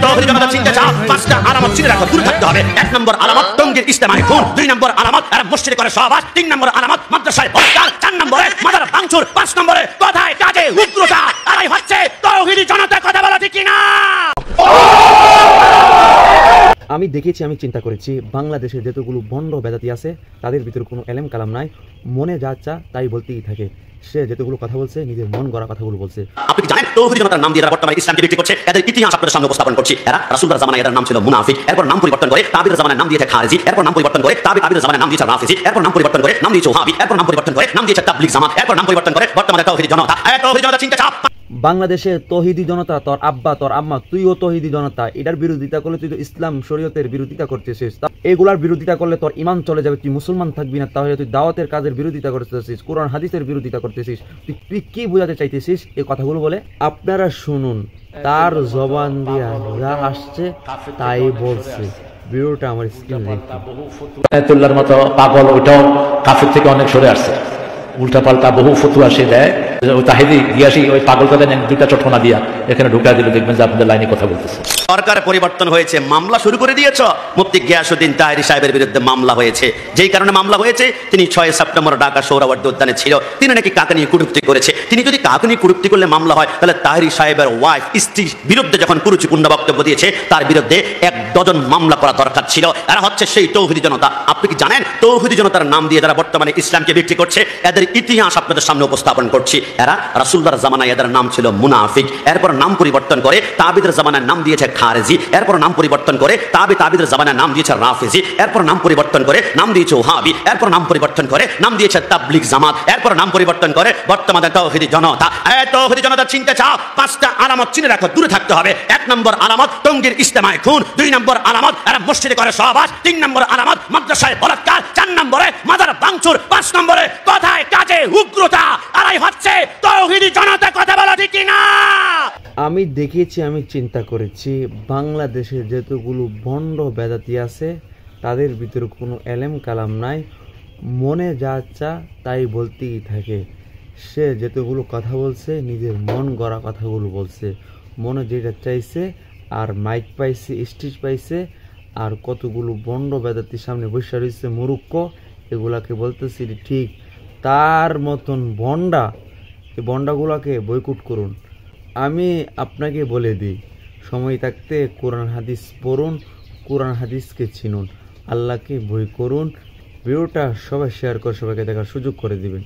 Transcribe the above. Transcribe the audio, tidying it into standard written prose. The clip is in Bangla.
তৌহিদি জনতা চিনতে চাও, পাঁচটা আলামত চিনে রাখো, দূরে থাকতে হবে। 1 নম্বর আলামত টঙ্গীর ইজতেমাই খুন, 2 নম্বর আলামত এরা মসজিদে করে সহবাস, 3 নম্বর আলামত মাদ্রাসায় বলাৎকার, 4 নম্বরে মাদার ভাঙচুর, 5 নম্বরে কথায় কাজে উগ্রতা। আরাই হচ্ছে তৌহিদি জনতা। কথা বলা ঠিক কিনা? আমি দেখেছি, আমি চিন্তা করেছি, বাংলাদেশে যতগুলো বন্ড বেদাতি আছে তাদের ভিতরে কোনো এলেম কালাম নাই, মনে যা চা তাই বলতেই থাকে। সে যতগুলো কথা বলছে নিজের মন গড়া কথাগুলো বলছে। আপনি জানেন তৌহিদি জনতার নাম দিয়ে এরা বর্তমানে ইসলামকে বিক্রি করছে? এদের ইতিহাস আপনাদের সামনে উপস্থাপন করছি। এরা রাসূলুল্লাহর জামানায় এদের নাম ছিল মুনাফিক, এরপর নাম পরিবর্তন করে তাবিদের জামানায় নাম দিয়েছে খারিজি, এরপর নাম পরিবর্তন করে তাবিদের জামানায় নাম দিয়েছে রাফিজি, এরপর নাম পরিবর্তন করে নাম দিয়েছে ওহাবি, এরপর নাম পরিবর্তন করে নাম দিয়েছে তাবলীগ জামাত, এরপর নাম পরিবর্তন করে বর্তমানে তৌহিদি জনতা। তৌহিদি জনতা চিন্তা চাপ। বাংলাদেশে তৌহিদি জনতা, তোর আব্বা তোর আম্মা, তুইও তৌহিদি জনতা। এটার বিরোধিতা করলে তুই তো ইসলাম শরীয়তের বিরোধিতা করতেছিস। এগুলার বিরোধিতা করলে তোর ইমান চলে যাবে, তুই মুসলমান থাকবি না। তাহলে তুই দাওয়াতের কাজের বিরোধিতা করতেছিস, কোরআন হাদিসের বিরোধিতা করতেছিস। তুই কি বোঝাতে চাইতেছিস এই কথাগুলো বলে? আপনারা শুনুন, তার জবান দিয়া যা আসছে তাই বলছে। ভিডিওটা আমার স্ক্রিনে আয়াতুল্লাহর মতো পাগল, ওইটাও কাফের থেকে অনেক সরে আসছে। উল্টা পাল্টা বহু ফতুয়া সে দেয়। ওই তাহিদি গিয়াসি ওই পাগলটা দেন 2টা চটকনা দিয়া এখানে ঢুকা দিলে দেখবেন যে আপনাদের লাইনে কথা বলতেছে। সরকার পরিবর্তন হয়েছে, মামলা শুরু করে দিয়েছ। মুফতি গিয়াসউদ্দিন তাহেরি সাহেবের বিরুদ্ধে মামলা হয়েছে। যেই কারণে মামলা হয়েছে, তিনি 6 সেপ্টেম্বর ঢাকা সোহরাওয়ার্দী উদ্যানে ছিল। তিনি নাকি কাকে নিয়ে কটূক্তি করেছে। তিনি যদি কাকে নিয়ে কটূক্তি করলে মামলা হয়, তাহলে তাহেরি সাহেবের ওয়াইফ, স্ত্রীর বিরুদ্ধে যখন কুরুচিপূর্ণ বক্তব্য দিয়েছে, তার বিরুদ্ধে 1 ডজন মামলা করা দরকার ছিল। এরা হচ্ছে সেই তৌহিদি জনতা। আপনি কি জানেন তৌহিদি জনতার নাম দিয়ে যারা বর্তমানে ইসলামকে বিক্রি করছে, এদের ইতিহাস আপনাদের সামনে উপস্থাপন করছি। এরা রাসূলুল্লাহর জামানায় এদের নাম ছিল মুনাফিক, এরপর নাম পরিবর্তন করে তাবিদের জামানায় নাম দিয়েছে খারিজি, এরপর নাম পরিবর্তন করে তাবিদের জামানায় নাম দিয়েছে রাফিজি, এরপর নাম পরিবর্তন করে নাম দিয়েছে ওহাবি, এরপর নাম পরিবর্তন করে নাম দিয়েছে তাবলীগ জামাত, এরপর নাম পরিবর্তন করে বর্তমানে তৌহিদি জনতা। তৌহিদি জনতা চিনতে চাও, 5টা আলামত চিনে রাখো, দূরে থাকতে হবে। 1 নম্বর আলামত টঙ্গীর ইজতেমাই খুন, 2 নম্বর আলামত এরা মসজিদে করে সহবাস, 3 নম্বর আলামত মাদ্রাসায় বলাৎকার, 4 নম্বরে মাদার ভাঙচুর, 5 নম্বরে কথায় কাজে উগ্রতা। আরাই হচ্ছে তৌহিদি জনতা। কথা বলা ঠিক কিনা? আমি দেখেছি, আমি চিন্তা করেছি, বাংলাদেশে যতগুলো বন্ড বেদাতি আছে তাদের ভিতরে কোনো এলেম কালাম নাই, মনে যা চা তাই বলতেই থাকে। সে যতগুলো কথা বলছে নিজের মন গড়া কথাগুলো বলছে, মনে যেটা চাইছে। আর মাইক পাইছে, স্টেজ পাইছে, আর কতগুলো বন্ড বেদাতির সামনে বসে রয়েছে মূর্খ। এগুলাকে বলতেছি ঠিক, তার মতন বন্ডা, এই বন্ডাগুলোকে বয়কট করুন। আমি আপনাকে বলে দিই, সময় থাকতে কোরআন হাদিস পড়ুন, কোরআন হাদিসকে চিনুন, আল্লাহকে ভয় করুন। ভিডিওটা সবাই শেয়ার করে সবাইকে দেখার সুযোগ করে দিবেন।